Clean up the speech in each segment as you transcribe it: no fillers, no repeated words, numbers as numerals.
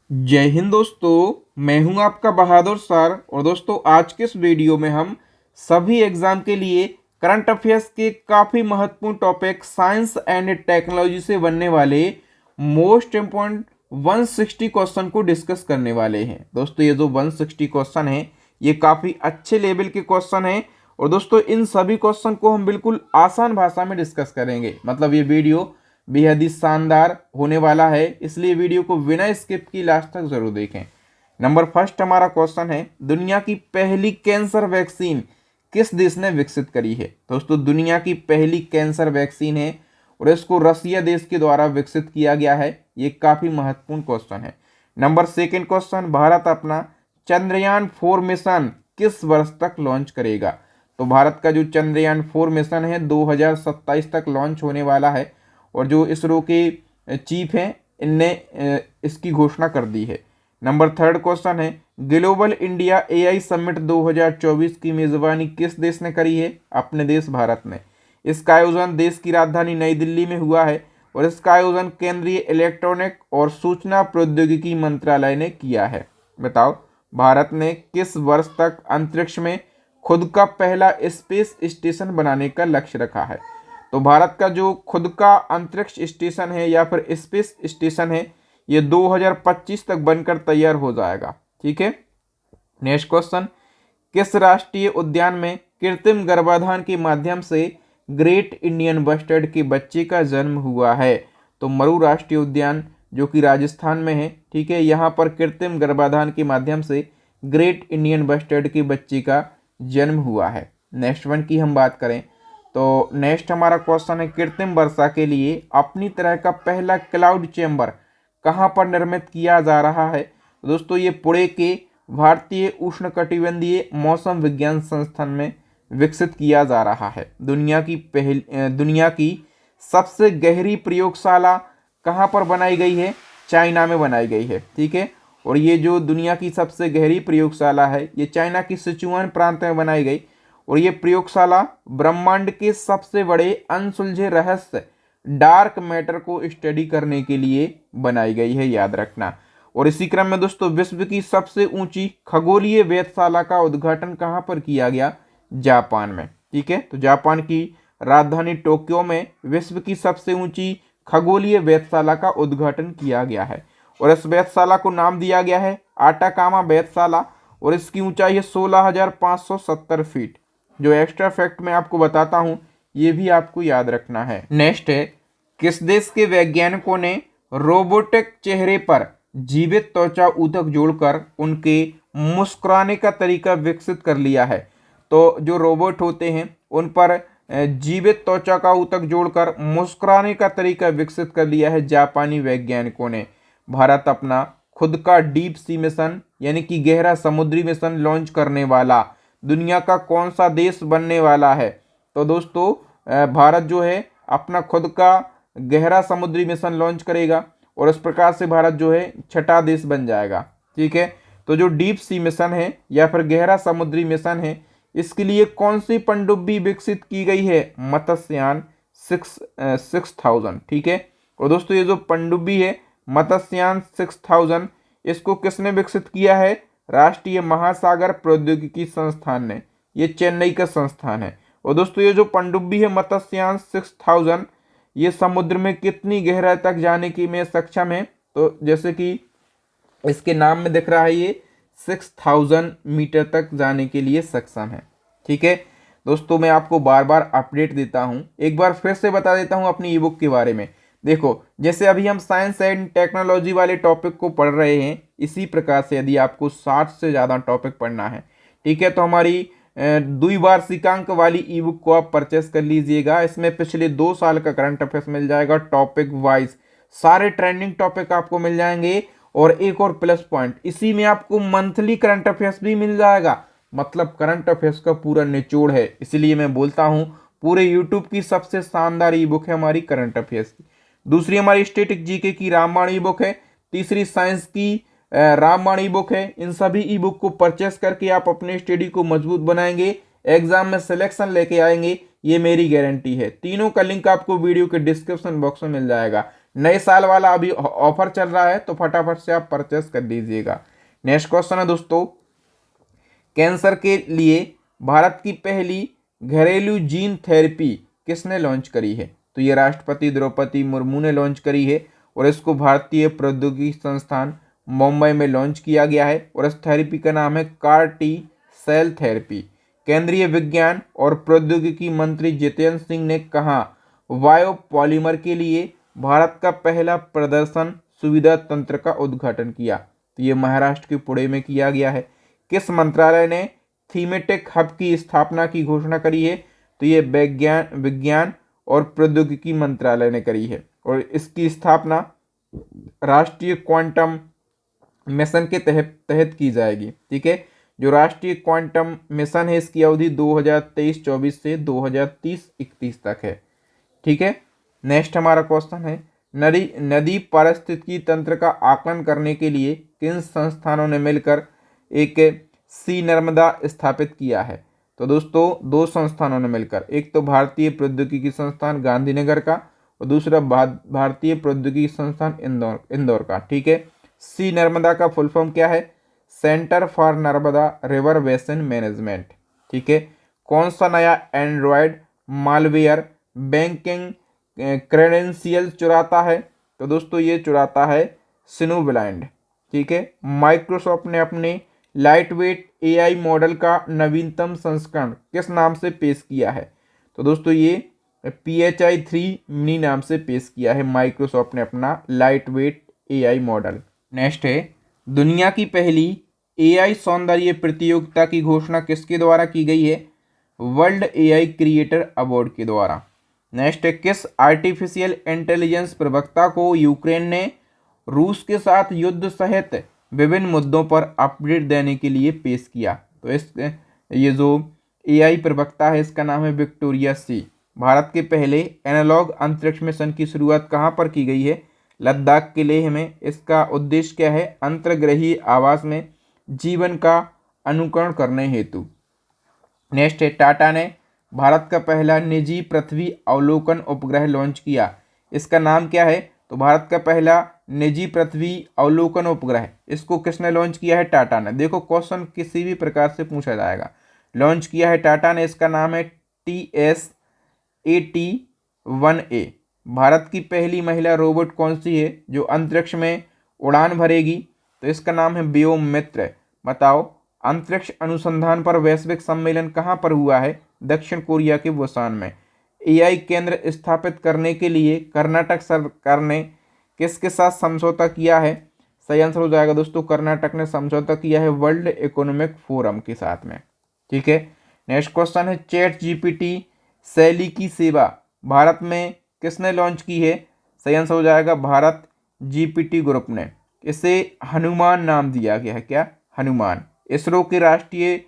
जय हिंद दोस्तों। मैं हूं आपका बहादुर सर। और दोस्तों, आज के इस वीडियो में हम सभी एग्जाम के लिए करंट अफेयर्स के काफ़ी महत्वपूर्ण टॉपिक साइंस एंड टेक्नोलॉजी से बनने वाले मोस्ट इम्पोर्टेंट 160 क्वेश्चन को डिस्कस करने वाले हैं। दोस्तों, ये जो 160 क्वेश्चन है ये काफ़ी अच्छे लेवल के क्वेश्चन हैं। और दोस्तों, इन सभी क्वेश्चन को हम बिल्कुल आसान भाषा में डिस्कस करेंगे। मतलब ये वीडियो बेहद ही शानदार होने वाला है, इसलिए वीडियो को बिना स्किप की लास्ट तक जरूर देखें। नंबर फर्स्ट हमारा क्वेश्चन है, दुनिया की पहली कैंसर वैक्सीन किस देश ने विकसित करी है। दोस्तों, दुनिया की पहली कैंसर वैक्सीन है और इसको रसिया देश के द्वारा विकसित किया गया है। ये काफी महत्वपूर्ण क्वेश्चन है। नंबर सेकेंड क्वेश्चन, भारत अपना चंद्रयान 4 मिशन किस वर्ष तक लॉन्च करेगा। तो भारत का जो चंद्रयान 4 मिशन है 2027 तक लॉन्च होने वाला है और जो इसरो के चीफ हैं इनने इसकी घोषणा कर दी है। नंबर थर्ड क्वेश्चन है, ग्लोबल इंडिया एआई समिट 2024 की मेजबानी किस देश ने करी है। अपने देश भारत ने। इसका आयोजन देश की राजधानी नई दिल्ली में हुआ है और इसका आयोजन केंद्रीय इलेक्ट्रॉनिक और सूचना प्रौद्योगिकी मंत्रालय ने किया है। बताओ, भारत ने किस वर्ष तक अंतरिक्ष में खुद का पहला स्पेस स्टेशन बनाने का लक्ष्य रखा है। तो भारत का जो खुद का अंतरिक्ष स्टेशन है या फिर स्पेस स्टेशन है ये 2025 तक बनकर तैयार हो जाएगा। ठीक है। नेक्स्ट क्वेश्चन, किस राष्ट्रीय उद्यान में कृत्रिम गर्भाधान के माध्यम से ग्रेट इंडियन बस्टर्ड के बच्चे का जन्म हुआ है। तो मरु राष्ट्रीय उद्यान जो कि राजस्थान में है। ठीक है, यहाँ पर कृत्रिम गर्भाधान के माध्यम से ग्रेट इंडियन बस्टर्ड के बच्चे का जन्म हुआ है। नेक्स्ट वन की हम बात करें तो नेक्स्ट हमारा क्वेश्चन है, कृत्रिम वर्षा के लिए अपनी तरह का पहला क्लाउड चैम्बर कहाँ पर निर्मित किया जा रहा है। दोस्तों, ये पुणे के भारतीय उष्णकटिबंधीय मौसम विज्ञान संस्थान में विकसित किया जा रहा है। दुनिया की सबसे गहरी प्रयोगशाला कहाँ पर बनाई गई है। चाइना में बनाई गई है। ठीक है, और ये जो दुनिया की सबसे गहरी प्रयोगशाला है ये चाइना की सिचुआन प्रांत में बनाई गई और ये प्रयोगशाला ब्रह्मांड के सबसे बड़े अनसुलझे रहस्य डार्क मैटर को स्टडी करने के लिए बनाई गई है, याद रखना। और इसी क्रम में दोस्तों, विश्व की सबसे ऊंची खगोलीय वेधशाला का उद्घाटन कहाँ पर किया गया। जापान में। ठीक है, तो जापान की राजधानी टोक्यो में विश्व की सबसे ऊंची खगोलीय वेधशाला का उद्घाटन किया गया है और इस वेधशाला को नाम दिया गया है आटाकामा वेधशाला और इसकी ऊंचाई है 16,570 फीट। जो एक्स्ट्रा फैक्ट मैं आपको बताता हूं ये भी आपको याद रखना है। नेक्स्ट है, किस देश के वैज्ञानिकों ने रोबोटिक चेहरे पर जीवित त्वचा ऊतक जोड़कर उनके मुस्कुराने का तरीका विकसित कर लिया है। तो जो रोबोट होते हैं उन पर जीवित त्वचा का ऊतक जोड़कर मुस्कुराने का तरीका विकसित कर लिया है जापानी वैज्ञानिकों ने। भारत अपना खुद का डीप सी मिशन यानी कि गहरा समुद्री मिशन लॉन्च करने वाला दुनिया का कौन सा देश बनने वाला है। तो दोस्तों, भारत जो है अपना खुद का गहरा समुद्री मिशन लॉन्च करेगा और इस प्रकार से भारत जो है छठा देश बन जाएगा। ठीक है, तो जो डीप सी मिशन है या फिर गहरा समुद्री मिशन है इसके लिए कौन सी पनडुब्बी विकसित की गई है। मत्स्ययान 6000। ठीक है, और दोस्तों ये जो पनडुब्बी है मत्स्ययान 6000 इसको किसने विकसित किया है। राष्ट्रीय महासागर प्रौद्योगिकी संस्थान ने। ये चेन्नई का संस्थान है। और दोस्तों, ये जो पनडुब्बी है मत्स्ययान 6000 ये समुद्र में कितनी गहराई तक जाने की में सक्षम है। तो जैसे कि इसके नाम में दिख रहा है ये 6000 मीटर तक जाने के लिए सक्षम है। ठीक है दोस्तों, मैं आपको बार बार अपडेट देता हूं, एक बार फिर से बता देता हूं अपनी ई बुक के बारे में। देखो, जैसे अभी हम साइंस एंड टेक्नोलॉजी वाले टॉपिक को पढ़ रहे हैं इसी प्रकार से यदि आपको 60 से ज़्यादा टॉपिक पढ़ना है, ठीक है, तो हमारी द्विवार्षिकांक वाली ई बुक को आप परचेस कर लीजिएगा। इसमें पिछले 2 साल का करंट अफेयर्स मिल जाएगा, टॉपिक वाइज सारे ट्रेंडिंग टॉपिक आपको मिल जाएंगे। और एक और प्लस पॉइंट, इसी में आपको मंथली करंट अफेयर्स भी मिल जाएगा। मतलब करंट अफेयर्स का पूरा निचोड़ है। इसलिए मैं बोलता हूं पूरे यूट्यूब की सबसे शानदार ई बुक है हमारी करंट अफेयर्स की। दूसरी हमारी स्टैटिक जीके की रामबाण ई बुक है। तीसरी साइंस की रामबाण ई बुक है। इन सभी ई बुक को परचेस करके आप अपने स्टडी को मजबूत बनाएंगे, एग्जाम में सिलेक्शन लेके आएंगे, ये मेरी गारंटी है। तीनों का लिंक आपको वीडियो के डिस्क्रिप्शन बॉक्स में मिल जाएगा। नए साल वाला अभी ऑफर चल रहा है, तो फटाफट से आप परचेस कर लीजिएगा। नेक्स्ट क्वेश्चन है दोस्तों, कैंसर के लिए भारत की पहली घरेलू जीन थेरेपी किसने लॉन्च करी है? तो ये राष्ट्रपति द्रौपदी मुर्मू ने लॉन्च करी है और इसको भारतीय प्रौद्योगिकी संस्थान मुंबई में लॉन्च किया गया है और इस थेरेपी का नाम है कार टी सेल थेरेपी। केंद्रीय विज्ञान और प्रौद्योगिकी मंत्री जितेंद्र सिंह ने कहा बायो पॉलीमर के लिए भारत का पहला प्रदर्शन सुविधा तंत्र का उद्घाटन किया। तो ये महाराष्ट्र के पुणे में किया गया है। किस मंत्रालय ने थीमेटिक हब की स्थापना की घोषणा करी है? तो ये विज्ञान और प्रौद्योगिकी मंत्रालय ने करी है और इसकी स्थापना राष्ट्रीय क्वांटम मिशन के तहत की जाएगी। ठीक है, जो राष्ट्रीय क्वांटम मिशन है इसकी अवधि 2023-24 से 2030-31 तक है। ठीक है, नेक्स्ट हमारा क्वेश्चन है, नदी पारिस्थितिकी तंत्र का आकलन करने के लिए किन संस्थानों ने मिलकर एक सी नर्मदा स्थापित किया है? तो दोस्तों दो संस्थानों ने मिलकर, एक तो भारतीय प्रौद्योगिकी संस्थान गांधीनगर का और दूसरा भारतीय प्रौद्योगिकी संस्थान इंदौर का। ठीक है, सी नर्मदा का फुल फॉर्म क्या है? Centre for Narmada river basin management. ठीक है, कौन सा नया एंड्रॉयड मालवेयर बैंकिंग क्रेडेंशियल चुराता है? तो दोस्तों ये चुराता है सिनोब्लाइंड। ठीक है, माइक्रोसॉफ्ट ने अपने लाइटवेट एआई मॉडल का नवीनतम संस्करण किस नाम से पेश किया है? तो दोस्तों ये PHI 3 मिनी नाम से पेश किया है माइक्रोसॉफ्ट ने अपना लाइटवेट एआई मॉडल। नेक्स्ट है, दुनिया की पहली एआई सौंदर्य प्रतियोगिता की घोषणा किसके द्वारा की गई है? वर्ल्ड एआई क्रिएटर अवार्ड के द्वारा। नेक्स्ट है, किस आर्टिफिशियल इंटेलिजेंस प्रवक्ता को यूक्रेन ने रूस के साथ युद्ध सहित विभिन्न मुद्दों पर अपडेट देने के लिए पेश किया? तो ये जो एआई प्रवक्ता है इसका नाम है विक्टोरिया सी। भारत के पहले एनालॉग अंतरिक्ष मिशन की शुरुआत कहाँ पर की गई है? लद्दाख के लेह में। इसका उद्देश्य क्या है? अंतर्ग्रहीय आवास में जीवन का अनुकरण करने हेतु। नेक्स्ट है, टाटा ने भारत का पहला निजी पृथ्वी अवलोकन उपग्रह लॉन्च किया। इसका नाम क्या है? तो भारत का पहला निजी पृथ्वी अवलोकन उपग्रह, इसको किसने लॉन्च किया है? टाटा ने। देखो क्वेश्चन किसी भी प्रकार से पूछा जाएगा, लॉन्च किया है टाटा ने। इसका नाम है TSAT-1A। भारत की पहली महिला रोबोट कौन सी है जो अंतरिक्ष में उड़ान भरेगी? तो इसका नाम है व्योम मित्र। बताओ, अंतरिक्ष अनुसंधान पर वैश्विक सम्मेलन कहाँ पर हुआ है? दक्षिण कोरिया के बुसान में। एआई केंद्र स्थापित करने के लिए कर्नाटक सरकार ने किसके साथ समझौता किया है? सही आंसर हो जाएगा दोस्तों, कर्नाटक ने समझौता किया है वर्ल्ड इकोनॉमिक फोरम के साथ में। ठीक है, नेक्स्ट क्वेश्चन है, चैट जीपीटी शैली की सेवा भारत में किसने लॉन्च की है? सही आंसर हो जाएगा भारत जीपीटी ग्रुप ने। इसे हनुमान नाम दिया गया है। क्या? हनुमान। इसरो के राष्ट्रीय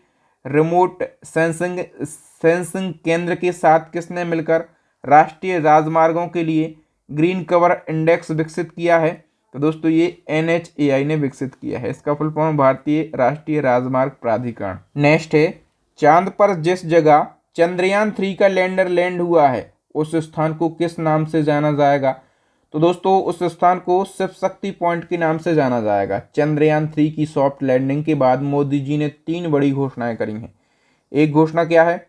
रिमोट सेंसिंग केंद्र के साथ किसने मिलकर राष्ट्रीय राजमार्गों के लिए ग्रीन कवर इंडेक्स विकसित किया है? तो दोस्तों ये NHAI ने विकसित किया है। इसका फुल फॉर्म भारतीय राष्ट्रीय राजमार्ग प्राधिकरण। नेक्स्ट है, चांद पर जिस जगह चंद्रयान 3 का लैंडर लैंड हुआ है उस स्थान को किस नाम से जाना जाएगा? तो दोस्तों उस स्थान को शिव शक्ति पॉइंट के नाम से जाना जाएगा। चंद्रयान 3 की सॉफ्ट लैंडिंग के बाद मोदी जी ने 3 बड़ी घोषणाएं करी हैं। एक घोषणा क्या है?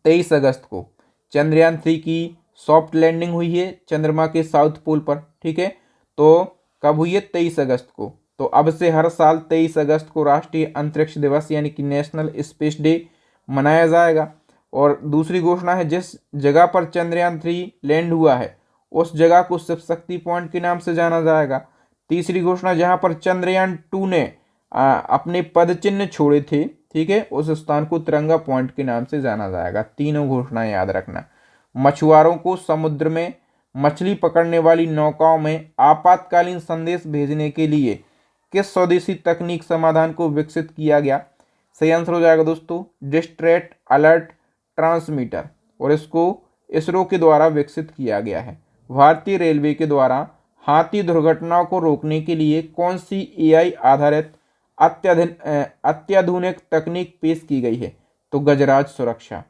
23 अगस्त को चंद्रयान 3 की सॉफ्ट लैंडिंग हुई है चंद्रमा के साउथ पोल पर। ठीक है, तो कब हुई है? 23 अगस्त को। तो अब से हर साल 23 अगस्त को राष्ट्रीय अंतरिक्ष दिवस यानी कि नेशनल स्पेस डे मनाया जाएगा। और दूसरी घोषणा है, जिस जगह पर चंद्रयान 3 लैंड हुआ है उस जगह को शिव शक्ति पॉइंट के नाम से जाना जाएगा। तीसरी घोषणा, जहां पर चंद्रयान 2 ने अपने पद चिन्ह छोड़े थे, ठीक है, उस स्थान को तिरंगा पॉइंट के नाम से जाना जाएगा। तीनों घोषणाएं याद रखना। मछुआरों को समुद्र में मछली पकड़ने वाली नौकाओं में आपातकालीन संदेश भेजने के लिए किस स्वदेशी तकनीक समाधान को विकसित किया गया? सही आंसर हो जाएगा दोस्तों डिस्ट्रेस अलर्ट ट्रांसमीटर, और इसको इसरो के द्वारा विकसित किया गया है। भारतीय रेलवे के द्वारा हाथी दुर्घटनाओं को रोकने के लिए कौन सी एआई आधारित अत्याधुनिक तकनीक पेश की गई है? तो गजराज सुरक्षा।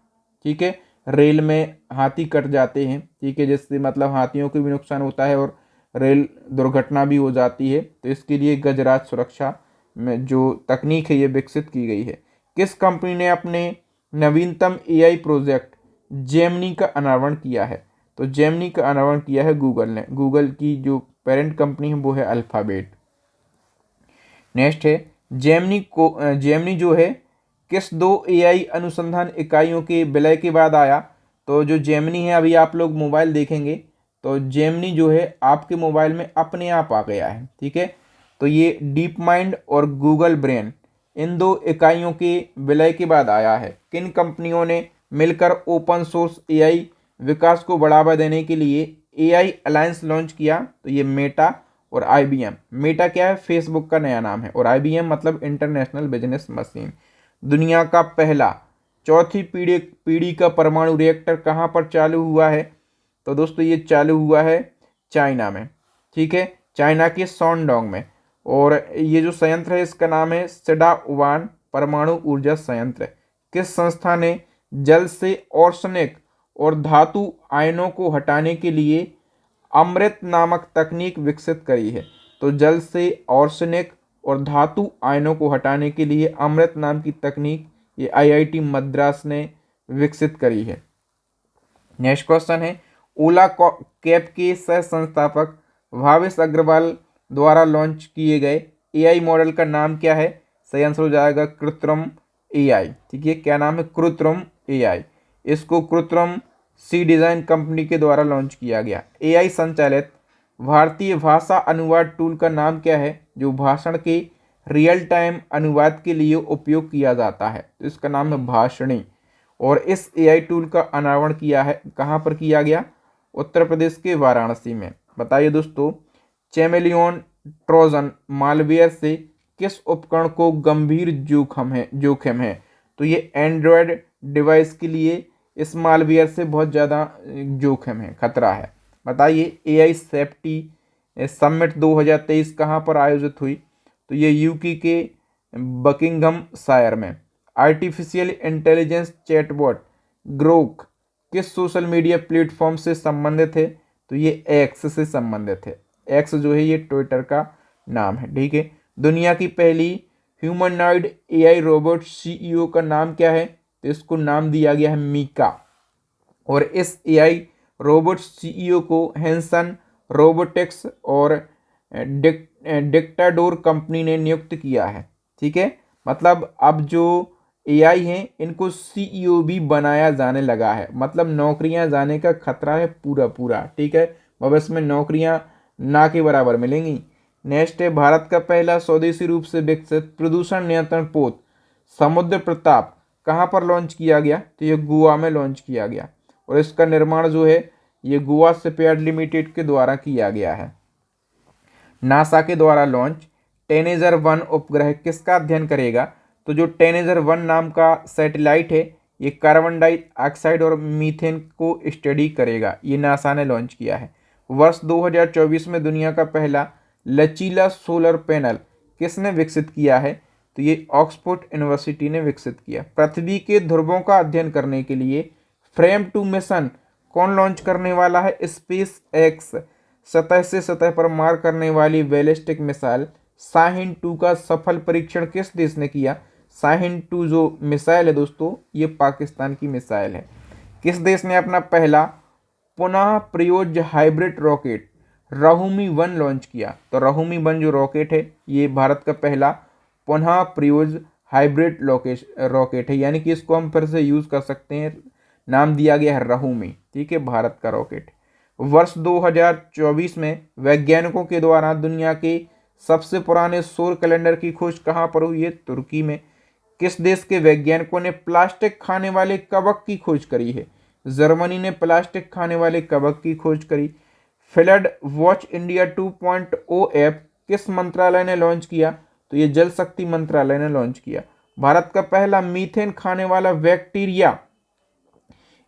ठीक है, रेल में हाथी कट जाते हैं, ठीक है, जिससे मतलब हाथियों को भी नुकसान होता है और रेल दुर्घटना भी हो जाती है। तो इसके लिए गजराज सुरक्षा में जो तकनीक है ये विकसित की गई है। किस कंपनी ने अपने नवीनतम एआई प्रोजेक्ट जेमिनी का अनावरण किया है? तो जेमिनी का अनावरण किया है गूगल ने। गूगल की जो पेरेंट कंपनी है वो है अल्फाबेट। नेक्स्ट है जेमिनी जो है किस दो एआई अनुसंधान इकाइयों के विलय के बाद आया? तो जो जेमिनी है, अभी आप लोग मोबाइल देखेंगे तो जेमिनी जो है आपके मोबाइल में अपने आप आ गया है, ठीक है। तो ये डीप माइंड और गूगल ब्रेन इन दो इकाइयों के विलय के बाद आया है। किन कंपनियों ने मिलकर ओपन सोर्स एआई विकास को बढ़ावा देने के लिए एआई अलायंस लॉन्च किया? तो ये मेटा और आईबीएम। मेटा क्या है? फेसबुक का नया नाम है, और आईबीएम मतलब इंटरनेशनल बिजनेस मशीन। दुनिया का पहला चौथी पीढ़ी का परमाणु रिएक्टर कहाँ पर चालू हुआ है? तो दोस्तों ये चालू हुआ है चाइना में, ठीक है, चाइना के शॉनडोंग में। और ये जो संयंत्र है इसका नाम है सिडाओवान परमाणु ऊर्जा संयंत्र। किस संस्था ने जल से आर्सेनिक और धातु आयनों को हटाने के लिए अमृत नामक तकनीक विकसित करी है? तो जल से आर्सेनिक और धातु आयनों को हटाने के लिए अमृत नाम की तकनीक ये आईआईटी मद्रास ने विकसित करी है। नेक्स्ट क्वेश्चन है ओला कैब के सह संस्थापक भावेश अग्रवाल द्वारा लॉन्च किए गए एआई मॉडल का नाम क्या है? सही आंसर हो जाएगा कृत्रिम एआई, ठीक है। क्या नाम है? कृत्रिम एआई। इसको कृत्रिम सी डिजाइन कंपनी के द्वारा लॉन्च किया गया। एआई संचालित भारतीय भाषा अनुवाद टूल का नाम क्या है जो भाषण के रियल टाइम अनुवाद के लिए उपयोग किया जाता है? तो इसका नाम है भाषणी। और इस एआई टूल का अनावरण किया है, कहाँ पर किया गया? उत्तर प्रदेश के वाराणसी में। बताइए दोस्तों, चैमेलियन ट्रोजन मालवेयर से किस उपकरण को गंभीर जोखिम है? तो ये एंड्रॉयड डिवाइस के लिए इस मालवेयर से बहुत ज़्यादा जोखिम है, खतरा है। बताइए एआई सेफ्टी समिट 2023 कहाँ पर आयोजित हुई? तो ये यूके के बकिंघम शायर में। आर्टिफिशियल इंटेलिजेंस चैटबॉट ग्रोक किस सोशल मीडिया प्लेटफॉर्म से संबंधित है? तो ये एक्स से संबंधित है। एक्स जो है ये ट्विटर का नाम है, ठीक है। दुनिया की पहली ह्यूमनॉइड एआई रोबोट सीईओ का नाम क्या है? तो इसको नाम दिया गया है मीका। और इस एआई रोबोट सीईओ को हैंसन रोबोटिक्स और डिक्टाडोर कंपनी ने नियुक्त किया है, ठीक है। मतलब अब जो एआई हैं इनको सीईओ भी बनाया जाने लगा है, मतलब नौकरियां जाने का खतरा है पूरा पूरा, ठीक है। भविष्य में नौकरियां ना के बराबर मिलेंगी। नेक्स्ट है भारत का पहला स्वदेशी रूप से विकसित प्रदूषण नियंत्रण पोत समुद्र प्रताप कहाँ पर लॉन्च किया गया? तो ये गोवा में लॉन्च किया गया। और इसका निर्माण जो है ये गोवा शिपयार्ड लिमिटेड के द्वारा किया गया है। नासा के द्वारा लॉन्च टेनेजर 1 उपग्रह किसका अध्ययन करेगा? तो जो टेनेजर 1 नाम का सैटेलाइट है ये कार्बन डाइऑक्साइड और मीथेन को स्टडी करेगा। ये नासा ने लॉन्च किया है। वर्ष 2024 में दुनिया का पहला लचीला सोलर पैनल किसने विकसित किया है? तो ये ऑक्सफोर्ड यूनिवर्सिटी ने विकसित किया। पृथ्वी के ध्रुवों का अध्ययन करने के लिए फ्रेम 2 मिशन कौन लॉन्च करने वाला है? स्पेस एक्स सतह से सतह पर मार करने वाली बैलिस्टिक मिसाइल शाहीन 2 का सफल परीक्षण किस देश ने किया? शाहीन 2 जो मिसाइल है दोस्तों ये पाकिस्तान की मिसाइल है। किस देश ने अपना पहला पुनः प्रयोज्य हाइब्रिड रॉकेट रहुमी 1 लॉन्च किया? तो रहुमी 1 जो रॉकेट है ये भारत का पहला पुनः प्रयोज्य हाइब्रिड रॉकेट है, यानी कि इसको हम फिर से यूज कर सकते हैं। नाम दिया गया है रहुमी, ठीक है, भारत का रॉकेट। वर्ष 2024 में वैज्ञानिकों के द्वारा दुनिया के सबसे पुराने सौर कैलेंडर की खोज कहाँ पर हुई है? तुर्की में। किस देश के वैज्ञानिकों ने प्लास्टिक खाने वाले कवक की खोज करी है? जर्मनी ने प्लास्टिक खाने वाले कवक की खोज करी। फ्लड वॉच इंडिया 2.0 ऐप किस मंत्रालय ने लॉन्च किया? तो ये जल शक्ति मंत्रालय ने लॉन्च किया। भारत का पहला मीथेन खाने वाला बैक्टीरिया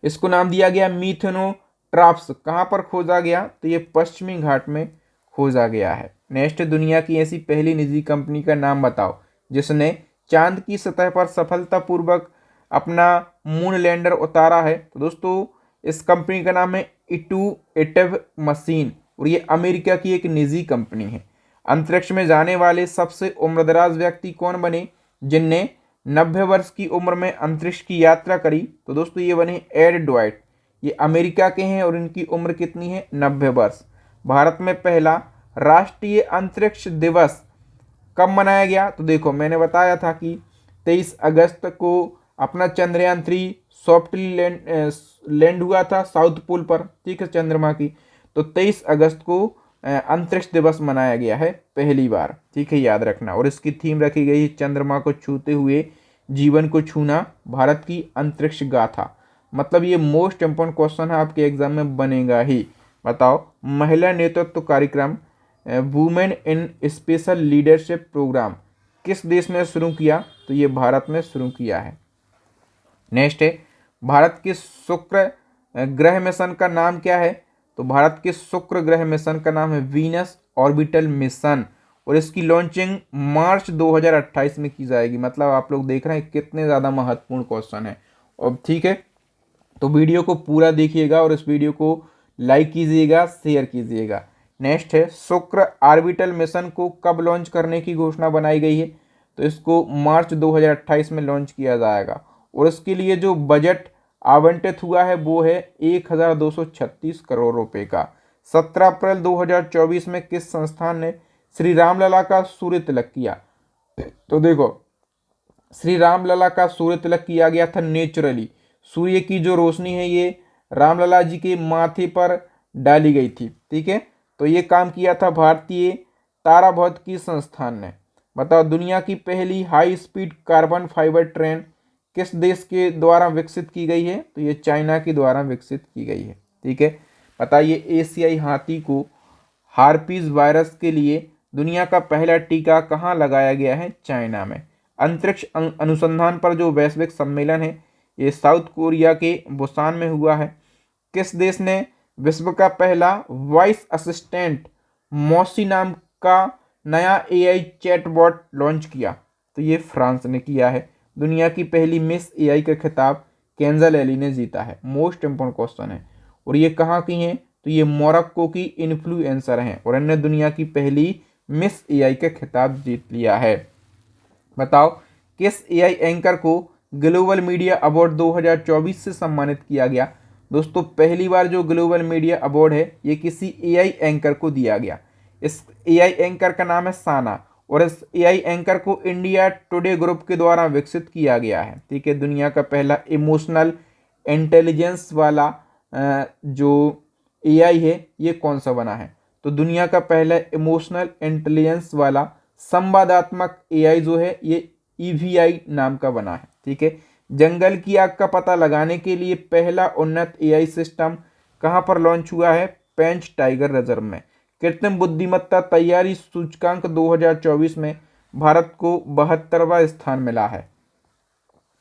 इसको नाम दिया गया मीथेनोट्राप्स कहाँ पर खोजा गया? तो ये पश्चिमी घाट में खोजा गया है। नेक्स्ट, दुनिया की ऐसी पहली निजी कंपनी का नाम बताओ जिसने चांद की सतह पर सफलतापूर्वक अपना मून लैंडर उतारा है। तो दोस्तों इस कंपनी का नाम है इंट्यूटिव मशीन और ये अमेरिका की एक निजी कंपनी है। अंतरिक्ष में जाने वाले सबसे उम्रदराज व्यक्ति कौन बने जिनने 90 वर्ष की उम्र में अंतरिक्ष की यात्रा करी? तो दोस्तों ये बने एड ड्वाइट। ये अमेरिका के हैं और इनकी उम्र कितनी है? 90 वर्ष। भारत में पहला राष्ट्रीय अंतरिक्ष दिवस कब मनाया गया? तो देखो मैंने बताया था कि 23 अगस्त को अपना चंद्रयान 3 सॉफ्टली लैंड हुआ था साउथ पोल पर, ठीक है, चंद्रमा की। तो 23 अगस्त को अंतरिक्ष दिवस मनाया गया है पहली बार, ठीक है, याद रखना। और इसकी थीम रखी गई चंद्रमा को छूते हुए जीवन को छूना, भारत की अंतरिक्ष गाथा। मतलब ये मोस्ट इंपोर्टेंट क्वेश्चन है, आपके एग्जाम में बनेगा ही। बताओ महिला नेतृत्व कार्यक्रम women in special leadership programme किस देश में शुरू किया? तो ये भारत में शुरू किया है। नेक्स्ट है, भारत के शुक्र ग्रह मिशन का नाम क्या है? तो भारत के शुक्र ग्रह मिशन का नाम है वीनस ऑर्बिटल मिशन और इसकी लॉन्चिंग मार्च 2028 में की जाएगी। मतलब आप लोग देख रहे हैं कितने ज़्यादा महत्वपूर्ण क्वेश्चन है। और ठीक है, तो वीडियो को पूरा देखिएगा और इस वीडियो को लाइक कीजिएगा, शेयर कीजिएगा। नेक्स्ट है, शुक्र ऑर्बिटल मिशन को कब लॉन्च करने की घोषणा बनाई गई है? तो इसको मार्च 2028 में लॉन्च किया जाएगा और इसके लिए जो बजट आवंटित हुआ है वो है 1236 करोड़ रुपए का। 17 अप्रैल 2024 में किस संस्थान ने श्री रामलला का सूर्य तिलक किया? तो देखो श्री रामलला का सूर्य तिलक किया गया था नेचुरली। सूर्य की जो रोशनी है ये रामलला जी के माथे पर डाली गई थी, ठीक है। तो ये काम किया था भारतीय तारा भौतिकी संस्थान ने। बताओ दुनिया की पहली high speed carbon fibre train किस देश के द्वारा विकसित की गई है? तो ये चाइना के द्वारा विकसित की गई है, ठीक है। बताइए एशियाई हाथी को हार्पीज वायरस के लिए दुनिया का पहला टीका कहाँ लगाया गया है? चाइना में। अंतरिक्ष अनुसंधान पर जो वैश्विक सम्मेलन है ये साउथ कोरिया के बुसान में हुआ है। किस देश ने विश्व का पहला वॉइस असिस्टेंट मौसी नाम का नया एआई चैटबॉट लॉन्च किया? तो ये फ्रांस ने किया है। दुनिया की पहली मिस एआई का खिताब केंजल एली ने जीता है। मोस्ट इंपोर्टेंट क्वेश्चन है। और ये कहाँ की हैं? तो ये मोरक्को की इन्फ्लुएंसर हैं और इन्होंने दुनिया की पहली मिस एआई का खिताब जीत लिया है। बताओ किस एआई एंकर को ग्लोबल मीडिया अवार्ड 2024 से सम्मानित किया गया? दोस्तों पहली बार जो ग्लोबल मीडिया अवार्ड है ये किसी एआई एंकर को दिया गया। इस एआई एंकर का नाम है साना और इस एआई एंकर को इंडिया टुडे ग्रुप के द्वारा विकसित किया गया है, ठीक है। दुनिया का पहला इमोशनल इंटेलिजेंस वाला जो एआई है ये कौन सा बना है? तो दुनिया का पहला इमोशनल इंटेलिजेंस वाला संवादात्मक एआई जो है ये ईवीआई नाम का बना है, ठीक है। जंगल की आग का पता लगाने के लिए पहला उन्नत एआई सिस्टम कहाँ पर लॉन्च हुआ है? पेंच टाइगर रिजर्व में। कृत्रिम बुद्धिमत्ता तैयारी सूचकांक 2024 में भारत को 72वां स्थान मिला है।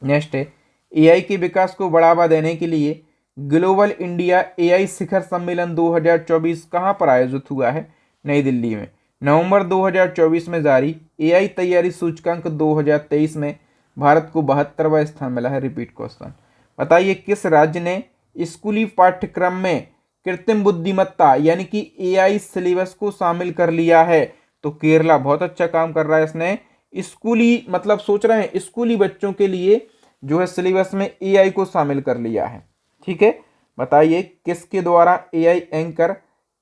नेक्स्ट है, एआई के विकास को बढ़ावा देने के लिए ग्लोबल इंडिया एआई शिखर सम्मेलन 2024 कहाँ पर आयोजित हुआ है? नई दिल्ली में। नवंबर 2024 में जारी एआई तैयारी सूचकांक 2023 में भारत को 72वां स्थान मिला है। Repeat question. बताइए किस राज्य ने स्कूली पाठ्यक्रम में कृत्रिम बुद्धिमत्ता यानी कि एआई सिलेबस को शामिल कर लिया है? तो केरला बहुत अच्छा काम कर रहा है इसने। स्कूली मतलब सोच रहे हैं स्कूली बच्चों के लिए जो है सिलेबस में एआई को शामिल कर लिया है, ठीक है। बताइए किसके द्वारा एआई एंकर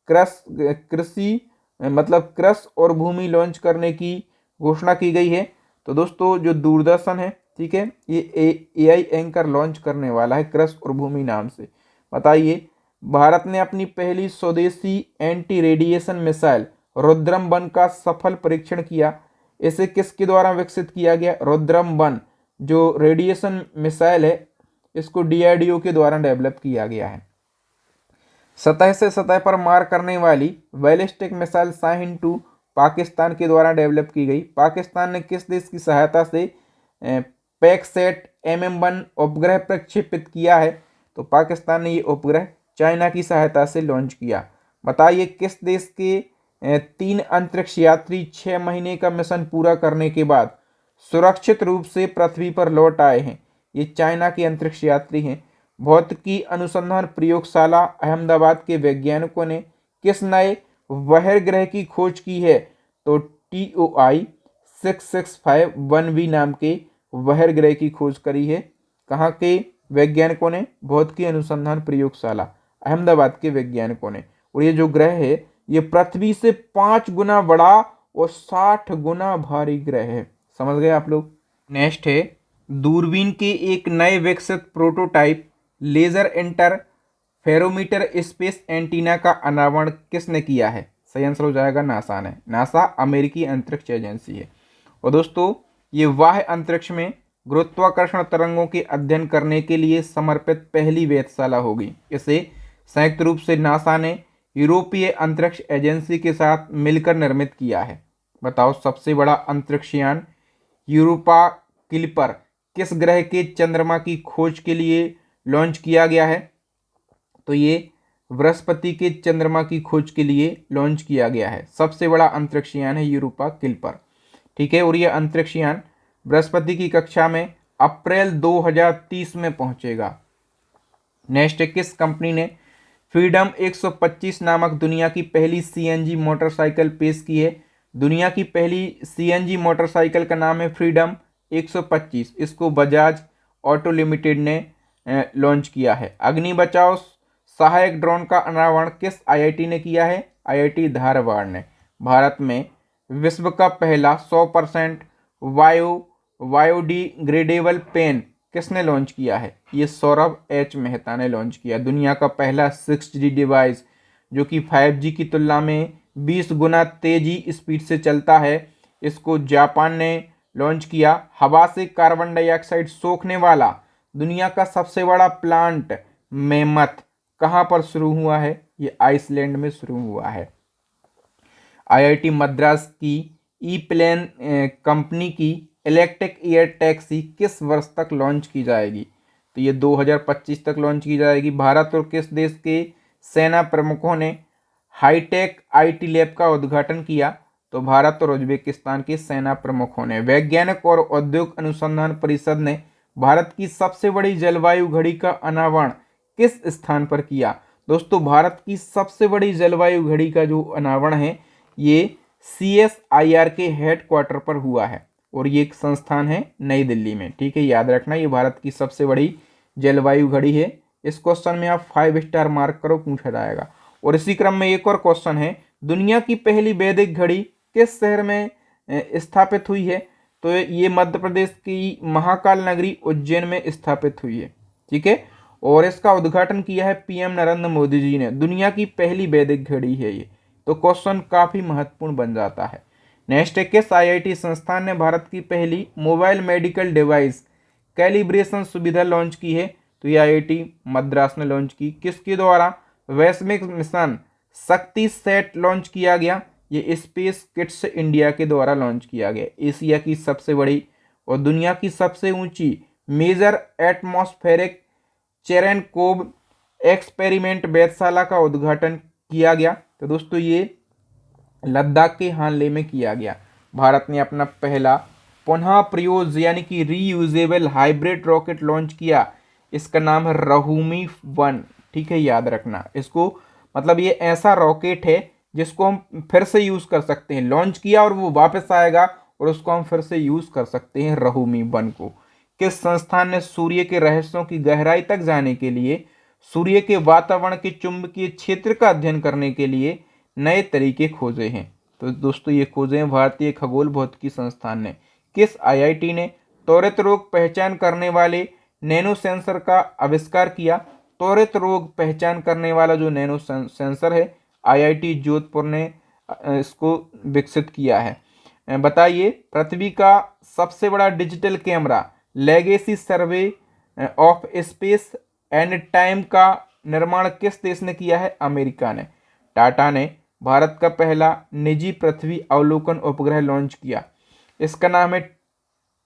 कृषि मतलब कृषि और भूमि लॉन्च करने की घोषणा की गई है? तो दोस्तों जो दूरदर्शन है, ठीक है, ये एआई एंकर लॉन्च करने वाला है कृषि और भूमि नाम से। बताइए भारत ने अपनी पहली स्वदेशी एंटी रेडिएशन मिसाइल रुद्रम-1 का सफल परीक्षण किया। इसे किसके द्वारा विकसित किया गया? रुद्रम-1 जो रेडिएशन मिसाइल है इसको डीआरडीओ के द्वारा डेवलप किया गया है। सतह से सतह पर मार करने वाली बैलिस्टिक मिसाइल शाहीन-2 पाकिस्तान के द्वारा डेवलप की गई। पाकिस्तान ने किस देश की सहायता से पैकसेट MM-1 उपग्रह प्रक्षेपित किया है? तो पाकिस्तान ने ये उपग्रह चाइना की सहायता से लॉन्च किया। बताइए किस देश के 3 अंतरिक्ष यात्री 6 महीने का मिशन पूरा करने के बाद सुरक्षित रूप से पृथ्वी पर लौट आए हैं? ये चाइना के अंतरिक्ष यात्री हैं। भौतिकी अनुसंधान प्रयोगशाला अहमदाबाद के वैज्ञानिकों ने किस नए बहिर्ग्रह की खोज की है? तो TOI 6651b नाम के बहिर्ग्रह की खोज करी है। कहाँ के वैज्ञानिकों ने? भौतिकी अनुसंधान प्रयोगशाला अहमदाबाद के वैज्ञानिकों ने। और ये जो ग्रह है ये पृथ्वी से 5 गुना बड़ा और 60 गुना भारी ग्रह है। समझ गए आप लोग। नेक्स्ट है, दूरबीन के एक नए विकसित prototype laser interferometer space antenna का अनावरण किसने किया है? सही आंसर हो जाएगा नासा ने। नासा अमेरिकी अंतरिक्ष एजेंसी है। और दोस्तों ये बाह्य अंतरिक्ष में गुरुत्वाकर्षण तरंगों के अध्ययन करने के लिए समर्पित पहली वेधशाला होगी। इसे संयुक्त रूप से नासा ने यूरोपीय अंतरिक्ष एजेंसी के साथ मिलकर निर्मित किया है। बताओ, सबसे बड़ा अंतरिक्ष यान यूरोपा क्लिपर किस ग्रह के चंद्रमा की खोज के लिए लॉन्च किया गया है? तो ये बृहस्पति के चंद्रमा की खोज के लिए लॉन्च किया गया है। सबसे बड़ा अंतरिक्ष यान है यूरोपा क्लिपर। ठीक है, और ये अंतरिक्ष यान बृहस्पति की कक्षा में अप्रैल 2030 में पहुंचेगा। नेक्स्ट, किस कंपनी ने फ्रीडम 125 नामक दुनिया की पहली CNG मोटरसाइकिल पेश की है? दुनिया की पहली CNG मोटरसाइकिल का नाम है फ्रीडम 125। इसको बजाज ऑटो लिमिटेड ने लॉन्च किया है। अग्नि बचाओ सहायक ड्रोन का अनावरण किस IIT ने किया है? IIT धारवाड़ ने। भारत में विश्व का पहला 100% बायोडिग्रेडेबल पेन किसने लॉन्च किया है? ये सौरभ H मेहता ने लॉन्च किया। दुनिया का पहला 6G डिवाइस जो कि 5G की तुलना में 20 गुना तेजी स्पीड से चलता है, इसको जापान ने लॉन्च किया। हवा से कार्बन डाइऑक्साइड सोखने वाला दुनिया का सबसे बड़ा प्लांट मेमथ कहाँ पर शुरू हुआ है? ये आइसलैंड में शुरू हुआ है। IIT मद्रास की ई-प्लेन कंपनी की इलेक्ट्रिक एयर टैक्सी किस वर्ष तक लॉन्च की जाएगी? तो ये 2025 तक लॉन्च की जाएगी। भारत और किस देश के सेना प्रमुखों ने हाईटेक IT लैब का उद्घाटन किया? तो भारत और उज्बेकिस्तान के सेना प्रमुखों ने। वैज्ञानिक और औद्योगिक अनुसंधान परिषद ने भारत की सबसे बड़ी जलवायु घड़ी का अनावरण किस स्थान पर किया? दोस्तों भारत की सबसे बड़ी जलवायु घड़ी का जो अनावरण है ये CSIR के हेडक्वार्टर पर हुआ है और ये एक संस्थान है नई दिल्ली में। ठीक है, याद रखना ये भारत की सबसे बड़ी जलवायु घड़ी है। इस क्वेश्चन में आप 5 स्टार मार्क करो, पूछा जाएगा। और इसी क्रम में एक और क्वेश्चन है, दुनिया की पहली वैदिक घड़ी किस शहर में स्थापित हुई है? तो ये मध्य प्रदेश की महाकाल नगरी उज्जैन में स्थापित हुई है। ठीक है, और इसका उद्घाटन किया है PM नरेंद्र मोदी जी ने। दुनिया की पहली वैदिक घड़ी है ये। तो क्वेश्चन काफी महत्वपूर्ण बन जाता है। नेक्स्ट है, किस IIT संस्थान ने भारत की पहली मोबाइल मेडिकल डिवाइस कैलिब्रेशन सुविधा लॉन्च की है? तो ये IIT मद्रास ने लॉन्च की। किसके द्वारा वैश्विक मिशन शक्ति सेट लॉन्च किया गया? ये स्पेस किड्स इंडिया के द्वारा लॉन्च किया गया। एशिया की सबसे बड़ी और दुनिया की सबसे ऊंची मेजर एटमॉस्फेरिक चेरेनकोव एक्सपेरिमेंट वेधशाला का उद्घाटन किया गया। तो दोस्तों ये लद्दाख के हानले में किया गया। भारत ने अपना पहला पुनः प्रयोग यानी कि रीयूजेबल हाइब्रिड रॉकेट लॉन्च किया। इसका नाम है रहुमी 1। ठीक है, याद रखना इसको। मतलब ये ऐसा रॉकेट है जिसको हम फिर से यूज कर सकते हैं। लॉन्च किया और वो वापस आएगा और उसको हम फिर से यूज कर सकते हैं रहुमी 1 को। किस संस्थान ने सूर्य के रहस्यों की गहराई तक जाने के लिए, सूर्य के वातावरण के चुंबकीय क्षेत्र का अध्ययन करने के लिए नए तरीके खोजे हैं? तो दोस्तों ये खोजे हैं भारतीय खगोल भौतिकी संस्थान ने। किस IIT ने त्वरित रोग पहचान करने वाले नैनो सेंसर का आविष्कार किया? त्वरित रोग पहचान करने वाला जो नैनो सेंसर है IIT जोधपुर ने इसको विकसित किया है। बताइए, पृथ्वी का सबसे बड़ा digital camera legacy survey of space and time का निर्माण किस देश ने किया है? अमेरिका ने। टाटा ने भारत का पहला निजी पृथ्वी अवलोकन उपग्रह लॉन्च किया। इसका नाम है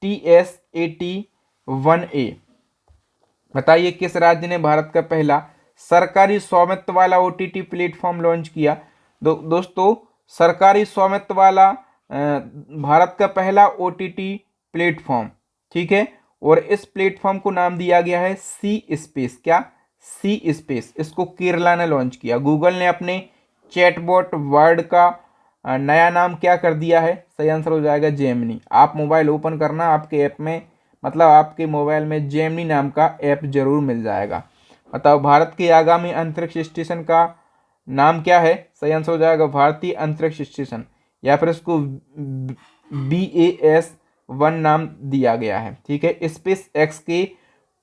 TSAT-1A। बताइए, किस राज्य ने भारत का पहला सरकारी स्वामित्व वाला OTT प्लेटफॉर्म लॉन्च किया? दोस्तों सरकारी स्वामित्व वाला भारत का पहला OTT प्लेटफॉर्म, ठीक है, और इस प्लेटफॉर्म को नाम दिया गया है सी स्पेस। क्या? सी स्पेस। इसको केरला ने लॉन्च किया। गूगल ने अपने चैटबॉट वर्ड का नया नाम क्या कर दिया है? सही आंसर हो जाएगा जेमिनी। आप मोबाइल ओपन करना, आपके ऐप में मतलब आपके मोबाइल में जेमिनी नाम का ऐप जरूर मिल जाएगा। बताओ भारत के आगामी अंतरिक्ष स्टेशन का नाम क्या है? सही आंसर हो जाएगा भारतीय अंतरिक्ष स्टेशन, या फिर इसको BAS-1 नाम दिया गया है। ठीक है। स्पेस एक्स के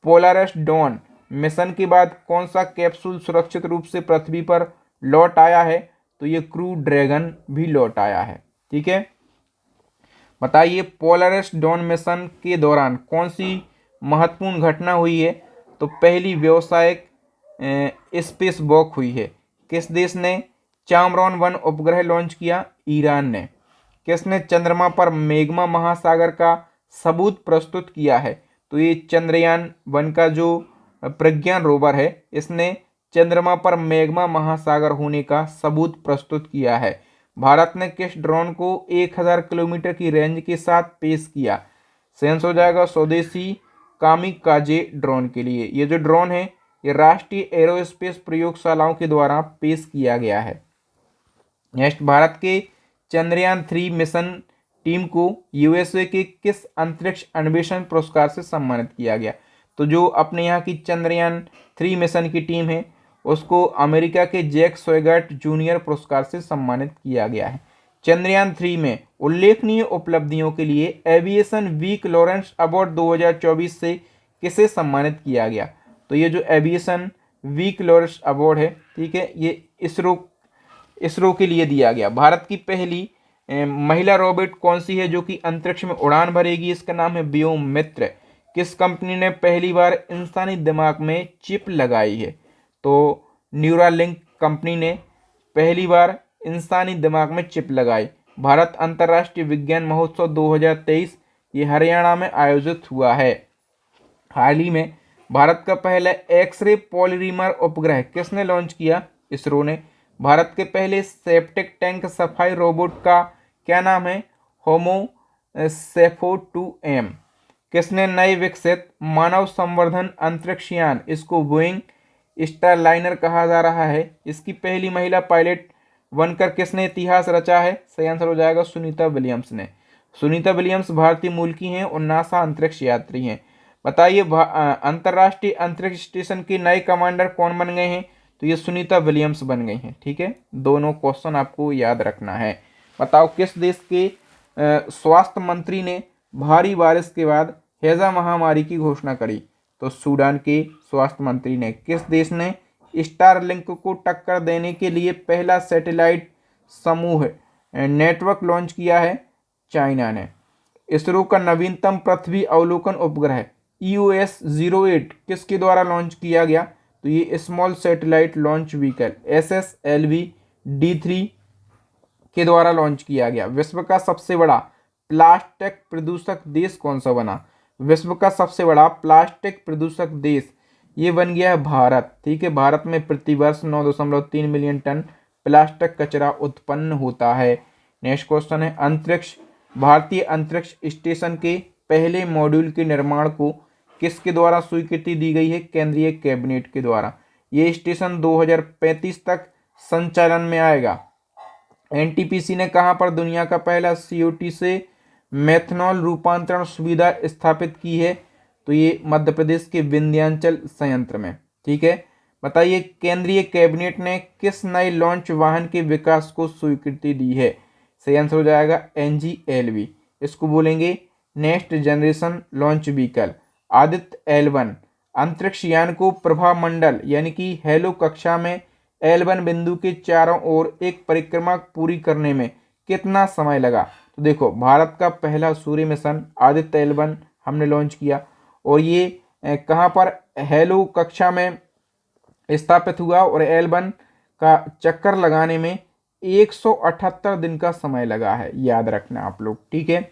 पोलारिस डॉन मिशन के बाद कौन सा कैप्सूल सुरक्षित रूप से पृथ्वी पर लौट आया है? तो ये क्रू ड्रैगन भी लौट आया है। ठीक है। बताइए पोलारिस डॉन मिशन के दौरान कौन सी महत्वपूर्ण घटना हुई है? तो पहली व्यावसायिक स्पेस वॉक हुई है। किस देश ने चांद्रयान-1 उपग्रह लॉन्च किया? ईरान ने। किसने चंद्रमा पर मैग्मा महासागर का सबूत प्रस्तुत किया है? तो ये चंद्रयान-1 का जो प्रज्ञान रोवर है, इसने चंद्रमा पर मैग्मा महासागर होने का सबूत प्रस्तुत किया है। भारत ने किस ड्रोन को 1000 किलोमीटर की रेंज के साथ पेश किया? सेंस हो जाएगा स्वदेशी कामिकाजे ड्रोन के लिए। ये जो ड्रोन है ये राष्ट्रीय एरोस्पेस प्रयोगशालाओं के द्वारा पेश किया गया है। नेक्स्ट, भारत के चंद्रयान-3 मिशन टीम को USA के किस अंतरिक्ष अन्वेषण पुरस्कार से सम्मानित किया गया? तो जो अपने यहाँ की चंद्रयान-3 मिशन की टीम है उसको अमेरिका के जैक स्वैगर्ट जूनियर पुरस्कार से सम्मानित किया गया है। चंद्रयान-3 में उल्लेखनीय उपलब्धियों के लिए एविएशन वीक लॉरेंस अवार्ड 2024 से किसे सम्मानित किया गया? तो ये जो एविएशन वीक लॉरेंस अवार्ड है, ठीक है, ये इसरो के लिए दिया गया। भारत की पहली महिला रॉकेट कौन सी है जो कि अंतरिक्ष में उड़ान भरेगी? इसका नाम है व्योम मित्र। किस कंपनी ने पहली बार इंसानी दिमाग में चिप लगाई है? तो न्यूरालिंक कंपनी ने पहली बार इंसानी दिमाग में चिप लगाई। भारत अंतर्राष्ट्रीय विज्ञान महोत्सव 2023 ये हरियाणा में आयोजित हुआ है। हाल ही में भारत का पहला एक्सरे पॉलीमर उपग्रह किसने लॉन्च किया? इसरो ने। भारत के पहले सेप्टिक टैंक सफाई रोबोट का क्या नाम है? होमो सेफो 2M। किसने नए विकसित मानव संवर्धन अंतरिक्ष यान, इसको बोइंग स्टारलाइनर कहा जा रहा है, इसकी पहली महिला पायलट बनकर किसने इतिहास रचा है? सही आंसर हो जाएगा सुनीता विलियम्स ने। सुनीता विलियम्स भारतीय मूल की हैं और नासा अंतरिक्ष यात्री हैं। बताइए अंतर्राष्ट्रीय अंतरिक्ष स्टेशन के नए कमांडर कौन बन गए हैं? तो ये सुनीता विलियम्स बन गई हैं। ठीक है, दोनों क्वेश्चन आपको याद रखना है। बताओ किस देश के स्वास्थ्य मंत्री ने भारी बारिश के बाद हैजा महामारी की घोषणा करी? तो सूडान के स्वास्थ्य मंत्री ने। किस देश ने स्टारलिंक को टक्कर देने के लिए पहला सैटेलाइट समूह नेटवर्क लॉन्च किया है? चाइना ने। इसरो का नवीनतम पृथ्वी अवलोकन उपग्रह EOS-08 किसके द्वारा लॉन्च किया गया? तो ये small satellite launch vehicle SSLV D3 के द्वारा लॉन्च किया गया। विश्व का सबसे बड़ा प्लास्टिक प्रदूषक देश कौन सा बना? विश्व का सबसे बड़ा प्लास्टिक प्रदूषक देश ये बन गया है भारत। ठीक है, भारत में प्रतिवर्ष 9.3 मिलियन टन प्लास्टिक कचरा उत्पन्न होता है। नेक्स्ट क्वेश्चन है अंतरिक्ष। भारतीय अंतरिक्ष स्टेशन के पहले मॉड्यूल के निर्माण को किसके द्वारा स्वीकृति दी गई है? केंद्रीय कैबिनेट के द्वारा। ये स्टेशन 2035 तक संचालन में आएगा। NTPC ने कहां पर दुनिया का पहला COT से मेथनॉल रूपांतरण सुविधा स्थापित की है? तो ये मध्य प्रदेश के विंध्याचल संयंत्र में। ठीक है, बताइए केंद्रीय कैबिनेट ने किस नए लॉन्च वाहन के विकास को स्वीकृति दी है? सही आंसर हो जाएगा NGLV। इसको बोलेंगे next generation launch vehicle. Aditya L1 अंतरिक्ष यान को प्रभामंडल यानी कि हेलो कक्षा में L1 बिंदु के चारों ओर एक परिक्रमा पूरी करने में कितना समय लगा? तो देखो भारत का पहला सूर्य मिशन आदित्य L1 हमने लॉन्च किया और ये कहाँ पर हेलो कक्षा में स्थापित हुआ और L1 का चक्कर लगाने में 178 दिन का समय लगा है, याद रखना आप लोग। ठीक है,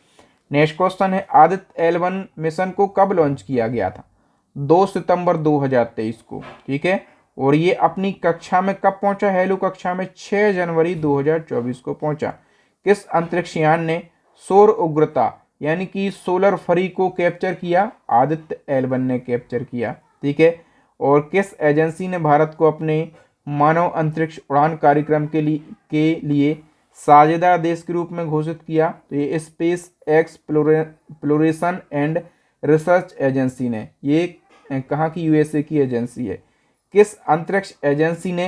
नेक्स्ट क्वेश्चन है आदित्य L1 मिशन को कब लॉन्च किया गया था? 2 सितंबर 2023 को। ठीक है, और ये अपनी कक्षा में कब पहुंचा? हेलो कक्षा में 6 जनवरी 2024 को पहुंचा। किस अंतरिक्ष यान ने सौर उग्रता यानी कि सोलर फ्री को कैप्चर किया? आदित्य L1 ने कैप्चर किया। ठीक है। और किस एजेंसी ने भारत को अपने मानव अंतरिक्ष उड़ान कार्यक्रम के लिए साझेदार देश के रूप में घोषित किया? तो ये space exploration and research agency ने। ये कहाँ की? यूएसए की एजेंसी है। किस अंतरिक्ष एजेंसी ने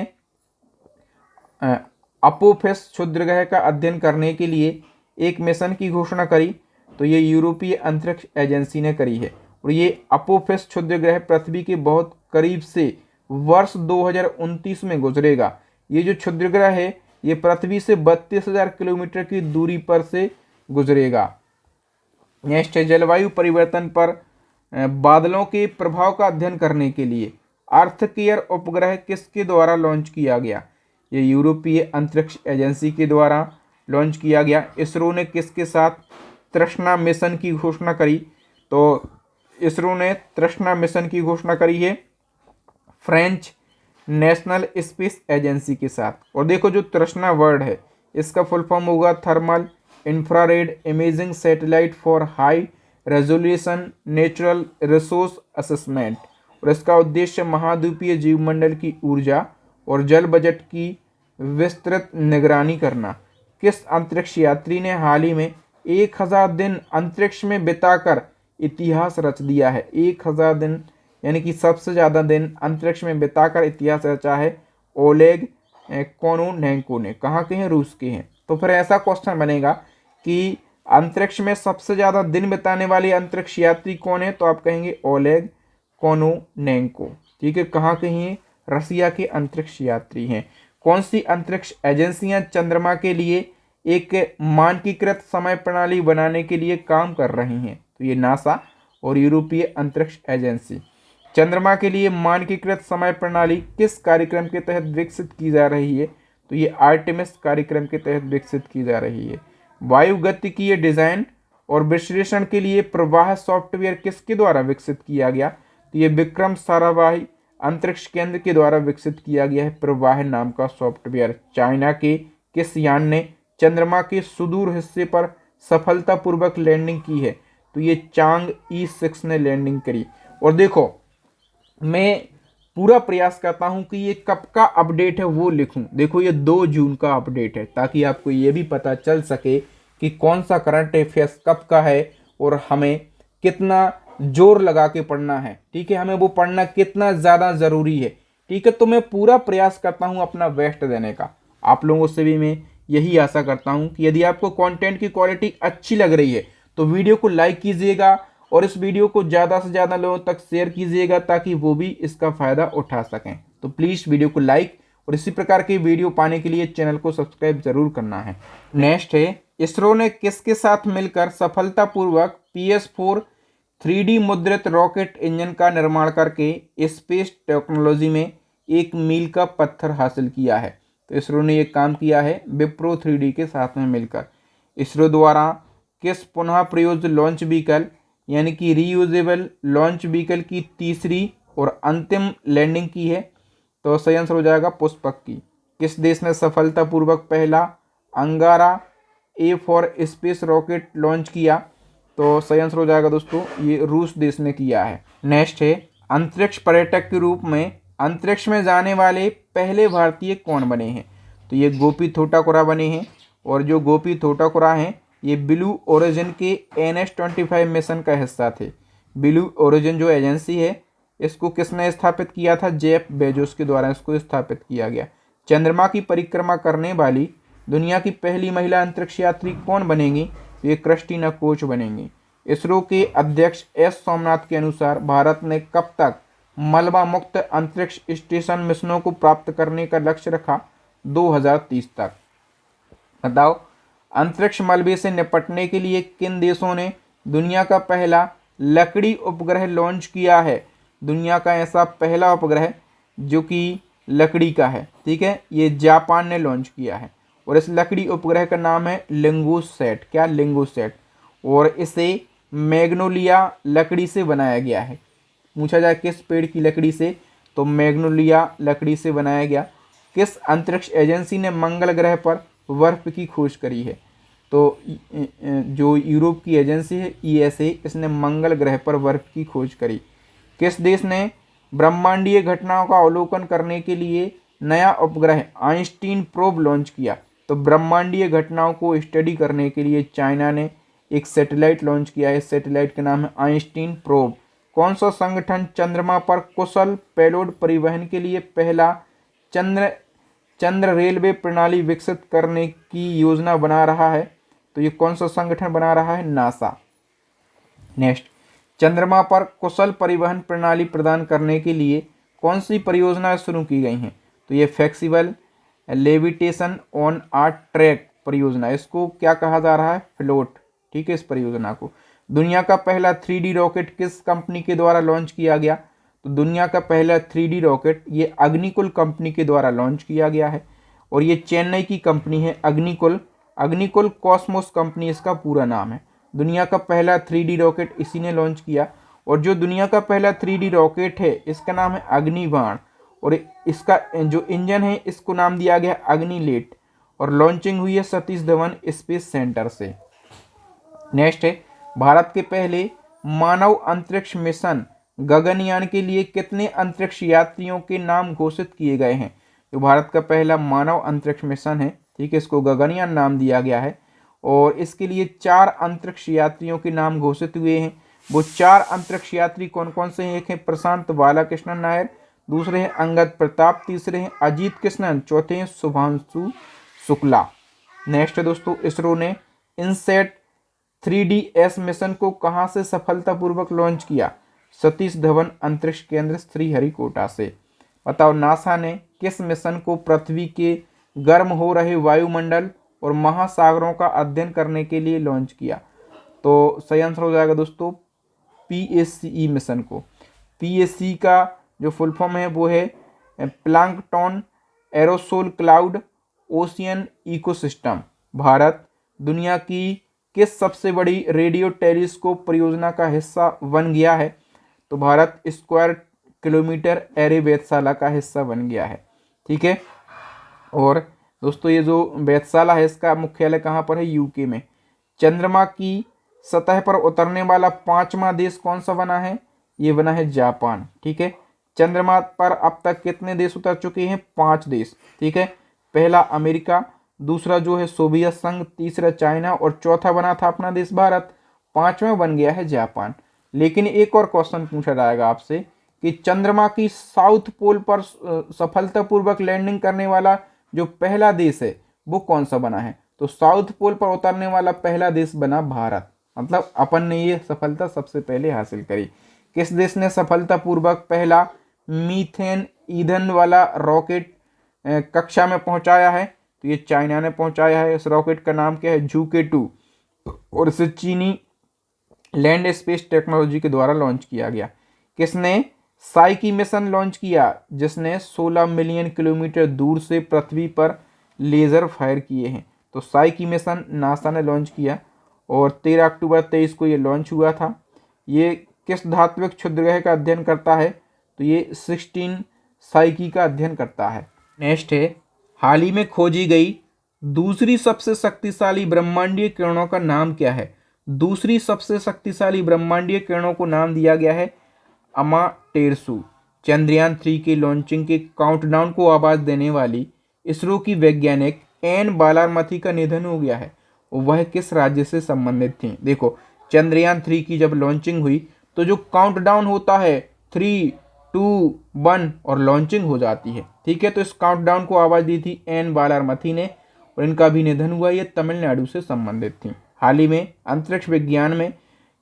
अपोफिस क्षुद्रग्रह का अध्ययन करने के लिए एक मिशन की घोषणा करी? तो ये यूरोपीय अंतरिक्ष एजेंसी ने करी है। और ये अपोफिस क्षुद्रग्रह पृथ्वी के बहुत करीब से वर्ष 2029 में गुजरेगा। ये जो क्षुद्रग्रह है ये पृथ्वी से 32,000 किलोमीटर की दूरी पर से गुजरेगा। नेक्स्ट है, जलवायु परिवर्तन पर बादलों के प्रभाव का अध्ययन करने के लिए अर्थ केयर उपग्रह किसके द्वारा लॉन्च किया गया? ये यूरोपीय अंतरिक्ष एजेंसी के द्वारा लॉन्च किया गया। इसरो ने किसके साथ तृष्णा मिशन की घोषणा करी? तो इसरो ने तृष्णा मिशन की घोषणा करी है फ्रेंच नेशनल स्पेस एजेंसी के साथ। और देखो जो तृष्णा वर्ड है इसका फुल फॉर्म होगा thermal infrared imaging satellite for high resolution natural resource assessment. और इसका उद्देश्य महाद्वीपीय जीवमंडल की ऊर्जा और जल बजट की विस्तृत निगरानी करना। किस अंतरिक्ष यात्री ने हाल ही में 1000 दिन अंतरिक्ष में बिताकर इतिहास रच दिया है? 1000 दिन यानी कि सबसे ज़्यादा दिन अंतरिक्ष में बिताकर इतिहास रचा है ओलेग कोनोनेंको ने। कहाँ के हैं? रूस के हैं। तो फिर ऐसा क्वेश्चन बनेगा कि अंतरिक्ष में सबसे ज़्यादा दिन बिताने वाले अंतरिक्ष यात्री कौन है? तो आप कहेंगे ओलेग कोनोनेंको। ठीक है। कहाँ के हैं? रसिया के अंतरिक्ष यात्री हैं। कौन सी अंतरिक्ष एजेंसियां चंद्रमा के लिए एक मानकीकृत समय प्रणाली बनाने के लिए काम कर रही हैं? तो ये नासा और यूरोपीय अंतरिक्ष एजेंसी। चंद्रमा के लिए मानकीकृत समय प्रणाली किस कार्यक्रम के तहत विकसित की जा रही है? तो ये आर्टेमिस कार्यक्रम के तहत विकसित की जा रही है। वायुगतिकीय डिजाइन और विश्लेषण के लिए प्रवाह सॉफ्टवेयर किसके द्वारा विकसित किया गया? तो ये विक्रम साराभाई अंतरिक्ष केंद्र के द्वारा विकसित किया गया है प्रवाह नाम का सॉफ्टवेयर। चाइना के किस यान ने चंद्रमा के सुदूर हिस्से पर सफलतापूर्वक लैंडिंग की है? तो ये चांग E6 ने लैंडिंग करी। और देखो मैं पूरा प्रयास करता हूं कि ये कब का अपडेट है वो लिखूं। देखो ये 2 जून का अपडेट है ताकि आपको ये भी पता चल सके कि कौन सा करंट अफेयर्स कब का है और हमें कितना जोर लगा के पढ़ना है। ठीक है। हमें वो पढ़ना कितना ज़्यादा ज़रूरी है। ठीक है। तो मैं पूरा प्रयास करता हूँ अपना बेस्ट देने का। आप लोगों से भी मैं यही आशा करता हूँ कि यदि आपको कंटेंट की क्वालिटी अच्छी लग रही है तो वीडियो को लाइक कीजिएगा और इस वीडियो को ज़्यादा से ज़्यादा लोगों तक शेयर कीजिएगा ताकि वो भी इसका फ़ायदा उठा सकें। तो प्लीज़ वीडियो को लाइक और इसी प्रकार की वीडियो पाने के लिए चैनल को सब्सक्राइब जरूर करना है। नेक्स्ट है, इसरो ने किसके साथ मिलकर सफलतापूर्वक PS4 3D मुद्रित रॉकेट इंजन का निर्माण करके स्पेस टेक्नोलॉजी में एक मील का पत्थर हासिल किया है? तो इसरो ने यह काम किया है विप्रो 3D के साथ में मिलकर। इसरो द्वारा किस पुनः प्रयोज्य लॉन्च व्हीकल यानी कि रीयूजेबल लॉन्च व्हीकल की तीसरी और अंतिम लैंडिंग की है? तो सही आंसर हो जाएगा पुष्पक की। किस देश ने सफलतापूर्वक पहला अंगारा A4 स्पेस रॉकेट लॉन्च किया? तो सही आंसर हो जाएगा दोस्तों ये रूस देश ने किया है। नेक्स्ट है, अंतरिक्ष पर्यटक के रूप में अंतरिक्ष में जाने वाले पहले भारतीय कौन बने हैं? तो ये गोपी थोटाकुरा बने हैं। और जो गोपी थोटाकुरा हैं ये ब्लू ओरिजिन के NS-25 मिशन का हिस्सा थे। ब्लू ओरिजिन जो एजेंसी है इसको किसने स्थापित किया था? जेफ बेजोस के द्वारा इसको स्थापित किया गया। चंद्रमा की परिक्रमा करने वाली दुनिया की पहली महिला अंतरिक्ष यात्री कौन बनेंगी? ये क्रिस्टीना कोच बनेंगी। इसरो के अध्यक्ष S सोमनाथ के अनुसार भारत ने कब तक मलबा मुक्त अंतरिक्ष स्टेशन मिशनों को प्राप्त करने का लक्ष्य रखा? 2030 तक। बताओ अंतरिक्ष मलबे से निपटने के लिए किन देशों ने दुनिया का पहला लकड़ी उपग्रह लॉन्च किया है? दुनिया का ऐसा पहला उपग्रह जो कि लकड़ी का है, ठीक है, ये जापान ने लॉन्च किया है। और इस लकड़ी उपग्रह का नाम है लिंगोसैट। क्या? लिंगोसैट। और इसे मैग्नोलिया लकड़ी से बनाया गया है। पूछा जाए किस पेड़ की लकड़ी से? तो मैग्नोलिया लकड़ी से बनाया गया। किस अंतरिक्ष एजेंसी ने मंगल ग्रह पर बर्फ की खोज करी है? तो जो यूरोप की एजेंसी है ESA, इसने मंगल ग्रह पर बर्फ की खोज करी। किस देश ने ब्रह्मांडीय घटनाओं का अवलोकन करने के लिए नया उपग्रह आइंस्टीन प्रोब लॉन्च किया? तो ब्रह्मांडीय घटनाओं को स्टडी करने के लिए चाइना ने एक सैटेलाइट लॉन्च किया है। इस सैटेलाइट का नाम है आइंस्टीन प्रोब। कौन सा संगठन चंद्रमा पर कुशल पेलोड परिवहन के लिए पहला चंद्र रेलवे प्रणाली विकसित करने की योजना बना रहा है? तो ये कौन सा संगठन बना रहा है? नासा। नेक्स्ट, चंद्रमा पर कुशल परिवहन प्रणाली प्रदान करने के लिए कौन सी परियोजनाएं शुरू की गई हैं? तो ये flexible levitation on a track परियोजना, इसको क्या कहा जा रहा है? फ्लोट। ठीक है, इस परियोजना को। दुनिया का पहला 3D रॉकेट किस कंपनी के द्वारा लॉन्च किया गया? तो दुनिया का पहला 3D रॉकेट ये अग्निकुल कंपनी के द्वारा लॉन्च किया गया है और ये चेन्नई की कंपनी है अग्निकुल कॉस्मोस कंपनी इसका पूरा नाम है। दुनिया का पहला 3D रॉकेट इसी ने लॉन्च किया और जो दुनिया का पहला 3D रॉकेट है इसका नाम है अग्निबाण और इसका जो इंजन है इसको नाम दिया गया अग्निलेट और लॉन्चिंग हुई है सतीश धवन स्पेस सेंटर से। नेक्स्ट है, भारत के पहले मानव अंतरिक्ष मिशन गगनयान के लिए कितने अंतरिक्ष यात्रियों के नाम घोषित किए गए हैं? जो भारत का पहला मानव अंतरिक्ष मिशन है, ठीक है, इसको गगनयान नाम दिया गया है और इसके लिए 4 अंतरिक्ष यात्रियों के नाम घोषित हुए हैं। वो 4 अंतरिक्ष यात्री कौन कौन से हैं? एक है प्रशांत बालाकृष्णन नायर, दूसरे हैं अंगद प्रताप, तीसरे हैं अजीत कृष्णन, चौथे हैं शुभांशु शुक्ला। नेक्स्ट है दोस्तों, इसरो ने इनसेट 3DS मिशन को कहां से सफलतापूर्वक लॉन्च किया? सतीश धवन अंतरिक्ष केंद्र श्रीहरिकोटा से। बताओ, नासा ने किस मिशन को पृथ्वी के गर्म हो रहे वायुमंडल और महासागरों का अध्ययन करने के लिए लॉन्च किया? तो सही आंसर हो जाएगा दोस्तों PSCE मिशन को। PSC का जो फुल फॉर्म है वो है plankton aerosol cloud ocean ecosystem. Bharat दुनिया की किस सबसे बड़ी रेडियो टेलीस्कोप परियोजना का हिस्सा बन गया है? तो भारत स्क्वायर किलोमीटर एरे वेधशाला का हिस्सा बन गया है। ठीक है, और दोस्तों ये जो वेधशाला है इसका मुख्यालय कहाँ पर है? UK में। चंद्रमा की सतह पर उतरने वाला 5वां देश कौन सा बना है? ये बना है जापान। ठीक है, चंद्रमा पर अब तक कितने देश उतर चुके हैं? 5 देश। ठीक है, पहला अमेरिका, दूसरा जो है सोवियत संघ, तीसरा चाइना और चौथा बना था अपना देश भारत, 5वां बन गया है जापान। लेकिन एक और क्वेश्चन पूछा जाएगा आपसे कि चंद्रमा की साउथ पोल पर सफलतापूर्वक लैंडिंग करने वाला जो पहला देश है वो कौन सा बना है? तो साउथ पोल पर उतरने वाला पहला देश बना भारत, मतलब अपन ने ये सफलता सबसे पहले हासिल करी। किस देश ने सफलतापूर्वक पहला मीथेन ईंधन वाला रॉकेट कक्षा में पहुंचाया है? तो ये चाइना ने पहुंचाया है। इस रॉकेट का नाम क्या है? ZUके-2 और इसे चीनी लैंड स्पेस टेक्नोलॉजी के द्वारा लॉन्च किया गया। किसने साइकी मिशन लॉन्च किया जिसने 16 मिलियन किलोमीटर दूर से पृथ्वी पर लेजर फायर किए हैं? तो साइकी मिशन नासा ने लॉन्च किया और 13 अक्टूबर 23 को ये लॉन्च हुआ था। ये किस धात्विक क्षुद्रग्रह का अध्ययन करता है? तो ये 16 साइकी का अध्ययन करता है। नेक्स्ट है, हाल ही में खोजी गई दूसरी सबसे शक्तिशाली ब्रह्मांडीय किरणों का नाम क्या है? दूसरी सबसे शक्तिशाली ब्रह्मांडीय किरणों को नाम दिया गया है अमाटेरसु। चंद्रयान 3 के लॉन्चिंग के काउंटडाउन को आवाज देने वाली इसरो की वैज्ञानिक एन बालारमथी का निधन हो गया है। वह किस राज्य से संबंधित थी? देखो, चंद्रयान 3 की जब लॉन्चिंग हुई तो जो काउंटडाउन होता है 3, 2, 1 और लॉन्चिंग हो जाती है। ठीक है, तो इस काउंटडाउन को आवाज दी थी एन बालारमथी ने और इनका भी निधन हुआ। ये तमिलनाडु से संबंधित थी। हाल ही में अंतरिक्ष विज्ञान में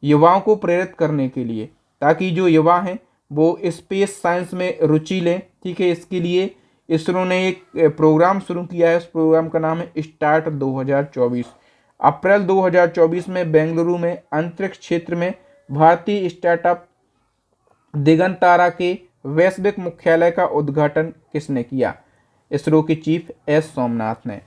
युवाओं को प्रेरित करने के लिए, ताकि जो युवा हैं वो स्पेस साइंस में रुचि लें, ठीक है, इसके लिए इसरो ने एक प्रोग्राम शुरू किया है। उस प्रोग्राम का नाम है स्टार्ट 2024। अप्रैल 2024 में बेंगलुरु में अंतरिक्ष क्षेत्र में भारतीय स्टार्टअप दिगंतारा के वैश्विक मुख्यालय का उद्घाटन किसने किया? इसरो के चीफ एस सोमनाथ ने।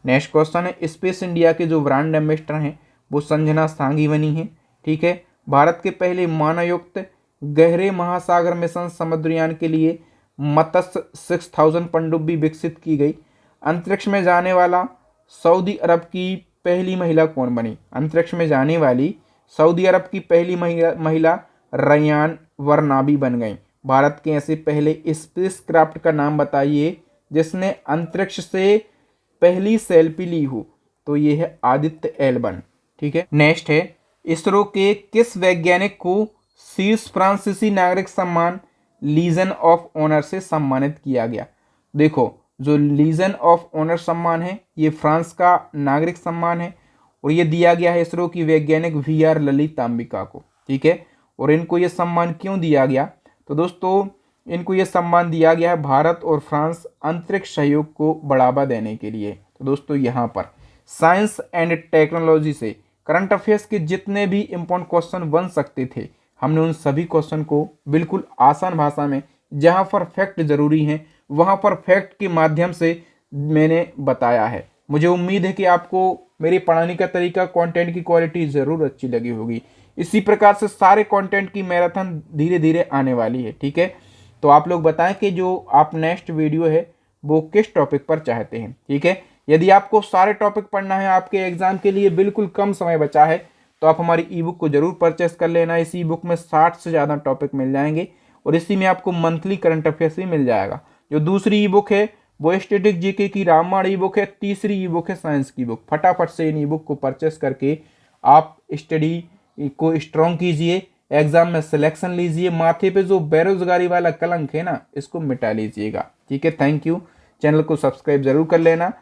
नेक्स्ट क्वेश्चन है, स्पेस इंडिया के जो ब्रांड एम्बेसडर हैं वो संजना सांघी बनी है। ठीक है, भारत के पहले मानवयुक्त गहरे महासागर मिशन समुद्रयान के लिए मत्स्य 6000 पनडुब्बी विकसित की गई। अंतरिक्ष में जाने वाला सऊदी अरब की पहली महिला कौन बनी? अंतरिक्ष में जाने वाली सऊदी अरब की पहली महिला रयान वरनाबी बन गई। भारत के ऐसे पहले स्पेसक्राफ्ट का नाम बताइए जिसने अंतरिक्ष से पहली सेल्फी ली हो। तो ये है आदित्य L1। ठीक है, नेक्स्ट है इसरो के किस वैज्ञानिक को शीर्ष फ्रांसीसी नागरिक सम्मान लीजन ऑफ ऑनर से सम्मानित किया गया? देखो, जो लीजन ऑफ ऑनर सम्मान है ये फ्रांस का नागरिक सम्मान है और ये दिया गया है इसरो की वैज्ञानिक VR ललितांबिका को। ठीक है, और इनको ये सम्मान क्यों दिया गया? तो दोस्तों इनको ये सम्मान दिया गया है भारत और फ्रांस अंतरिक्ष सहयोग को बढ़ावा देने के लिए। तो दोस्तों यहाँ पर साइंस एंड टेक्नोलॉजी से करंट अफेयर्स के जितने भी इम्पोर्टेंट क्वेश्चन बन सकते थे, हमने उन सभी क्वेश्चन को बिल्कुल आसान भाषा में, जहाँ पर फैक्ट जरूरी हैं वहाँ पर फैक्ट के माध्यम से मैंने बताया है। मुझे उम्मीद है कि आपको मेरे पढ़ाने का तरीका, कंटेंट की क्वालिटी ज़रूर अच्छी लगी होगी। इसी प्रकार से सारे कंटेंट की मैराथन धीरे धीरे आने वाली है। ठीक है, तो आप लोग बताएं कि जो आप नेक्स्ट वीडियो है वो किस टॉपिक पर चाहते हैं। ठीक है, यदि आपको सारे टॉपिक पढ़ना है, आपके एग्जाम के लिए बिल्कुल कम समय बचा है, तो आप हमारी ई बुक को जरूर परचेस कर लेना। इस ई बुक में 60 से ज़्यादा टॉपिक मिल जाएंगे और इसी में आपको मंथली करंट अफेयर्स भी मिल जाएगा। जो दूसरी ई बुक है वो स्टैटिक जीके की रामायण ई बुक है। तीसरी ई बुक है साइंस की बुक। फटाफट से इन ई बुक को परचेस करके आप स्टडी को स्ट्रॉन्ग कीजिए, एग्जाम में सिलेक्शन लीजिए, माथे पे जो बेरोजगारी वाला कलंक है ना, इसको मिटा लीजिएगा। ठीक है, थैंक यू। चैनल को सब्सक्राइब जरूर कर लेना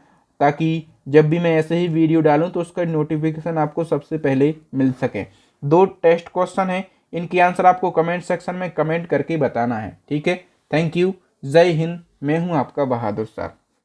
ताकि जब भी मैं ऐसे ही वीडियो डालूं तो उसका नोटिफिकेशन आपको सबसे पहले मिल सके। 2 टेस्ट क्वेश्चन है, इनके आंसर आपको कमेंट सेक्शन में कमेंट करके बताना है। ठीक है, थैंक यू। जय हिंद। मैं हूं आपका बहादुर सर।